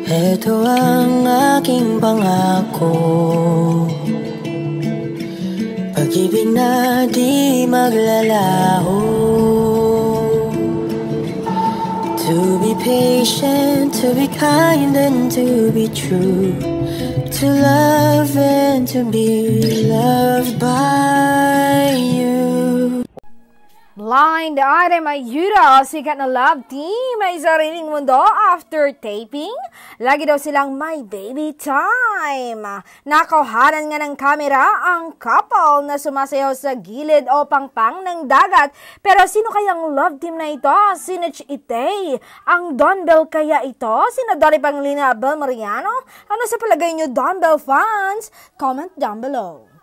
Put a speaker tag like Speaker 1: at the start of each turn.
Speaker 1: Ito ang aking pangako, pag-ibig na di maglalaho. To be patient, to be kind and to be true, to love and to be loved by you.
Speaker 2: Blind Item Ayuda, sikat na love team, may sariling mundo after taping. Lagi daw silang may baby time. Nakuhanan nga ng kamera ang couple na sumasayaw sa gilid o pangpang ng dagat. Pero sino kayang love team na ito? Sinich Itay? Ang Donbell kaya ito? Sina Dory Panglina, Abel Mariano? Ano sa palagay nyo, Donbell fans? Comment down below.